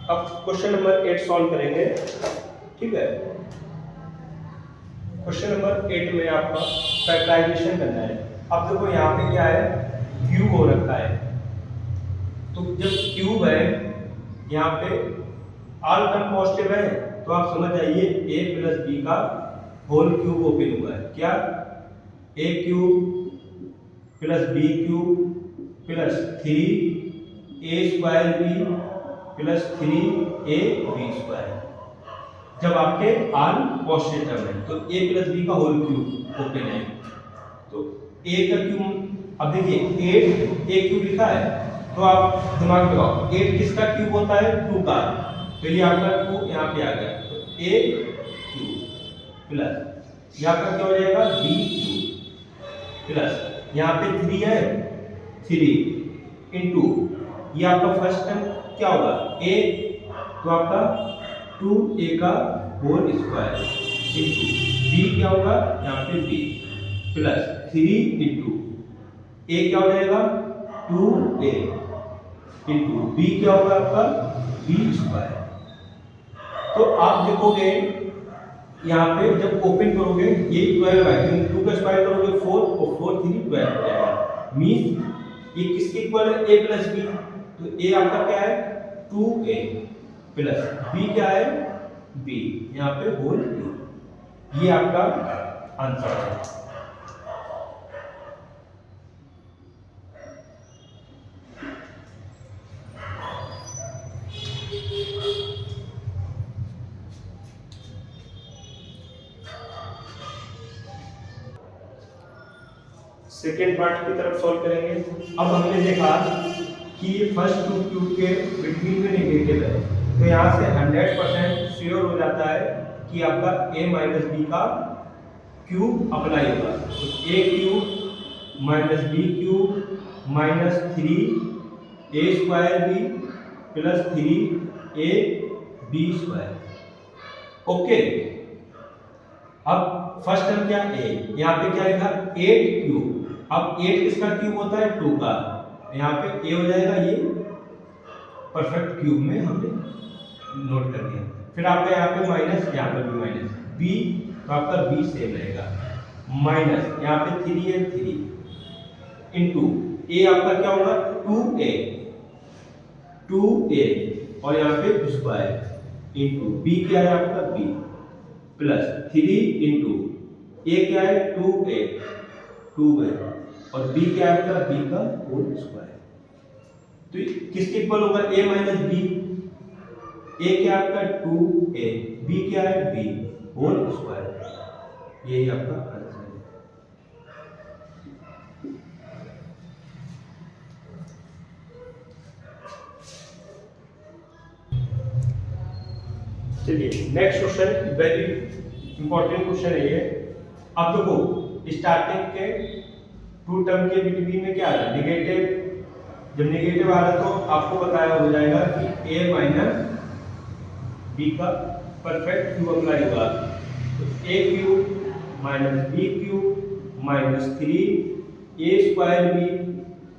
अब question number 8 solve करेंगे। ठीक है, क्वेश्चन नंबर 8 में आपका फैक्टराइजेशन करना है। अब देखो यहाँ पे क्या है, क्यूब हो रखा है। तो जब क्यूब है यहाँ पे ऑल टर्म पॉजिटिव है तो आप समझ जाइए a प्लस बी का होल क्यूब ओपन हुआ है। क्या, a cube plus B cube plus 3a square B plus 3a B square. जब आपके ऑल पॉजिटिव टर्म है तो a प्लस बी का होल क्यूब ओपन है। तो a का क्यूब, अब देखिए 8 a क्यूब लिखा है तो आप दिमाग लगाओ 8 किसका क्यूब होता है, 2 का। तो ये आपका 2 यहाँ पे आ गया तो a क्यूब प्लस यहाँ का क्या हो जाएगा b क्यूब प्लस यहाँ पे 3 है 3 इंटू ये आपका फर्स्ट टर्म क्या होगा a, तो आपका 2a का होल स्क्वायर इंटू b क्या होगा यहाँ पे b प्लस 3 इंटू a क्या हो जाएगा 2a इंटू b क्या होगा आपका b स्क्वायर। तो आप देखोगे यहाँ पे जब ओपन करोगे ये 12 है, 2 का स्क्वायर करोगे 4 और 4 3 12 हो जाएगा। मींस ये किसके इक्वल है, a प्लस b। तो a आपका क्या है 2a प्लस b क्या है b, यहाँ पे होल क्यूब। ये आपका आंसर है। सेकेंड पार्ट की तरफ सॉल्व करेंगे। अब हमने देखा कि ये फर्स्ट टू क्यूब के बिटवीन में नेगेटिव है तो यहाँ से 100% श्योर हो जाता है कि आपका a माइनस बी का क्यूब अप्लाई होगा। तो a cube minus B cube minus 3a square B plus 3a B square. Okay, अब फर्स्ट टर्म क्या a, यहाँ पे क्या लिखा 8 क्यूब। अब 8 किसका क्यूब होता है 2 का, यहाँ पे a हो जाएगा, ये परफेक्ट क्यूब में हमने नोट कर दिया। फिर आपका यहाँ पे माइनस, यहाँ पर भी माइनस b, तो आपका b सेम रहेगा माइनस यहाँ पे 3 है 3 इंटू a आपका क्या होगा 2a और यहाँ पे स्क्वायर इंटू b क्या है आपका b प्लस 3 इंटू a क्या है 2a 2 है और b क्या है आपका b का होल स्क्वायर। तो किसके इक्वल होगा a माइनस b, a क्या आपका 2a, b क्या है b होल स्क्वायर। यही आपका आंसर है। चलिए next question, very important question है ये। अब देखो स्टार्टिंग के टू टर्म के बिटवीन में क्या है नेगेटिव। जब नेगेटिव आ रहा है तो आपको बताया हो जाएगा कि a माइनस b का परफेक्ट क्यूब अप्लाई होगा। तो a cube minus b cube minus 3a square b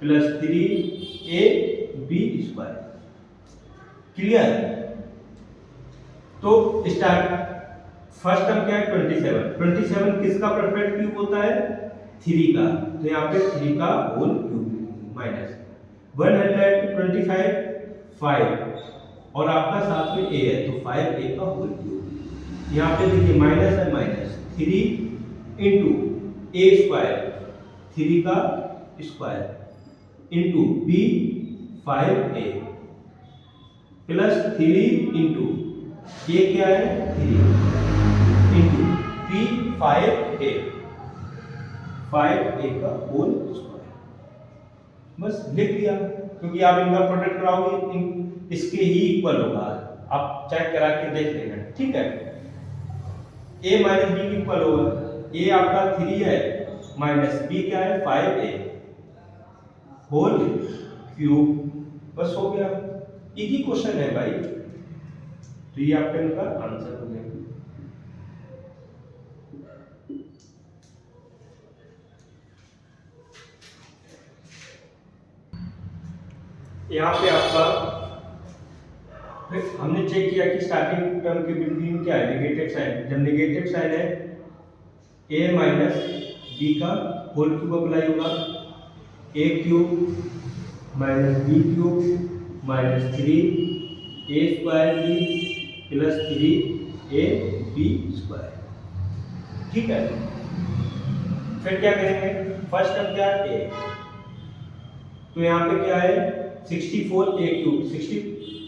plus 3a b square. Clear. तो स्टार्ट फर्स्ट टर्म क्या है 27 किसका परफेक्ट क्यूब होता है 3 का। तो यहाँ पे 3 का होल क्यूब माइनस 125 5 और आपका साथ में a है तो 5a का होल क्यूब। यहाँ पे देखिए माइनस है माइनस 3 इंटू a स्क्वायर 3 का square into b 5a plus 3 into a क्या है 3 इंटू b 5a का होल स्क्वायर। बस लिख दिया क्योंकि आप इनका प्रोडक्ट कराओगे इसके ही इक्वल होगा। आप चेक करा के देख लेना, ठीक है। a माइनस बी इक्वल होगा, a आपका 3 है माइनस b क्या है 5a होल क्यूब। बस हो गया, इजी क्वेश्चन है भाई। तो ये आपका इनका आंसर हो गया। यहाँ पे आपका फिर हमने चेक किया कि स्टार्टिंग टर्म के बिटवीन क्या है, नेगेटिव साइन। जब नेगेटिव साइन है a माइनस बी का होल क्यूब अप्लाई होगा, a cube minus B cube minus 3 a square B plus 3 a B square. ठीक है, फिर क्या करेंगे, फर्स्ट टर्म क्या है a, तो यहाँ पे क्या है 64 a क्यूब 60।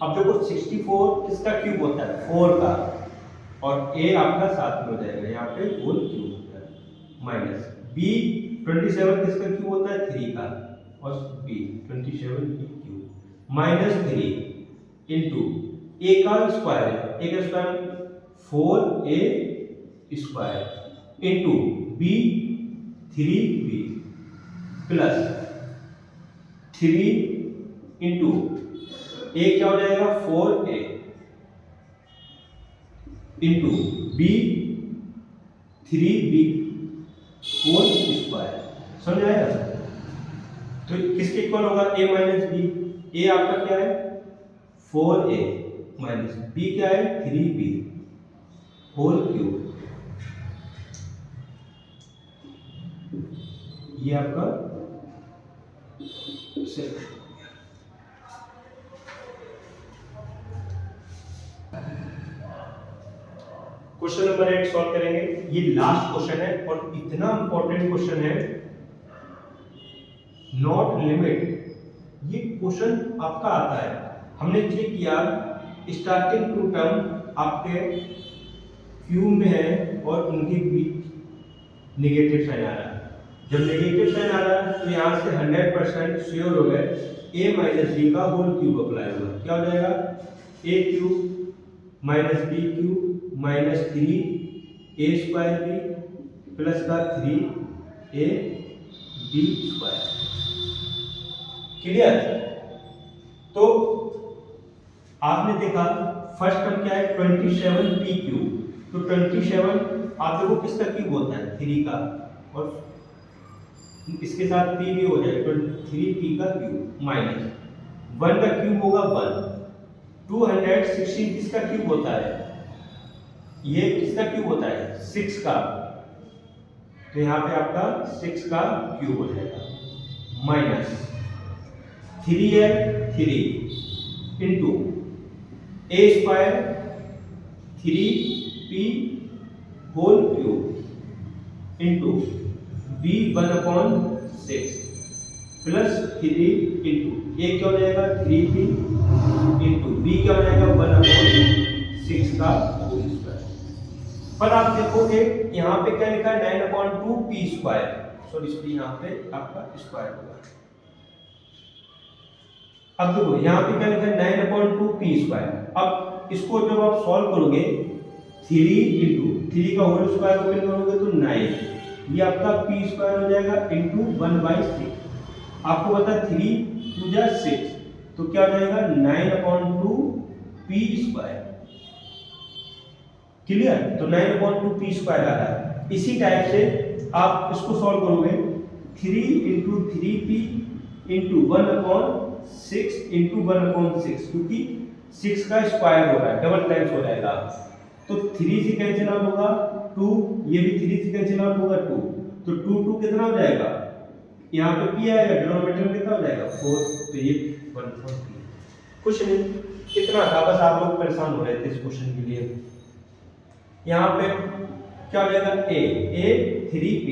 अब देखो 64 किसका क्यूब होता है, 4 का, और a आपका साथ में हो जाएगा, यहाँ पे होल क्यूब होता है, माइनस b 27 किसका क्यूब होता है, 3 का, और b 27 b cube minus 3 into a का स्क्वायर है, a का square 4a square into b 3b plus 3 into a क्या हो जाएगा 4a into b 3b whole square. समझ आया? तो किसके इक्वल होगा, a माइनस बी। a आपका क्या है 4a माइनस b क्या है 3b होल क्यूब। ये आपका क्वेश्चन नंबर 8 सॉल्व करेंगे। ये लास्ट क्वेश्चन है और इतना इंपॉर्टेंट क्वेश्चन है, नॉट लिमिट। ये क्वेश्चन आपका आता है, हमने चेक किया स्टार्टिंग टू टर्म आपके क्यूब में है और उनके बीच नेगेटिव साइन आ रहा है। जब नेगेटिव साइन आ रहा है तो यहाँ से 100% श्योर हो गए a माइनस बी का होल क्यूब अप्लाई होगा। क्या हो जाएगा a cube minus B cube minus 3 a square B plus का 3 a बी स्क्वायर। क्लियर? तो आपने देखा फर्स्ट टर्म क्या है 27 p क्यूब, तो 27 आप देखो किसका क्यूब होता है 3 का, और इसके साथ p भी हो जाएगा 3p का क्यूब माइनस 1 का क्यूब होगा 1। 216 किसका क्यूब होता है, ये किसका क्यूब होता है 6 का, तो यहाँ पे आपका 6 का क्यूब हो जाएगा माइनस 3 है 3 into a square 3p whole cube into b 1/6 plus 3 into a क्या हो जाएगा 3p इंटू b क्या हो जाएगा 1/6 का होल स्क्वायर। पर आप देखोगे यहाँ पे क्या लिखा है 9/2p स्क्वायर, सॉरी इसलिए यहाँ पे आपका स्क्वायर होगा। अब देखो यहाँ पे क्या लिखा है 9/2p स्क्वायर। अब इसको जब आप सॉल्व करोगे 3 इंटू 3 का होल स्क्वायर ओपन करोगे तो 9, ये आपका p स्क्वायर हो जाएगा इंटू 1/6। आपको पता 3 2 जा 6, तो क्या हो जाएगा 9/2p स्क्वायर। क्लियर? तो 9/2p स्क्वायर आ रहा है। इसी टाइप से आप इसको सॉल्व करोगे 3 इंटू 3p इंटू 1/6 इंटू 1/6, क्योंकि 6 का स्क्वायर हो रहा है, डबल टाइम्स हो जाएगा। तो 3 से कैंसिल आउट होगा 2, ये भी 3 से कैंसिल आउट होगा 2, तो 2 कितना हो जाएगा, यहाँ पे p आएगा, डिनोमिनेटर में कितना हो जाएगा 4, तो ये 1/4p। कुछ नहीं, इतना था, बस आप लोग परेशान हो रहे थे इस क्वेश्चन के लिए। यहाँ पे क्या हो जाएगा a 3p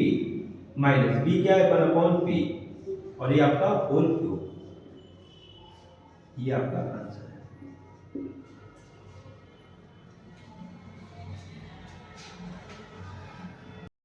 माइनस b क्या है 1/p, और ये आपका होल क्यूब, ये आपका आंसर।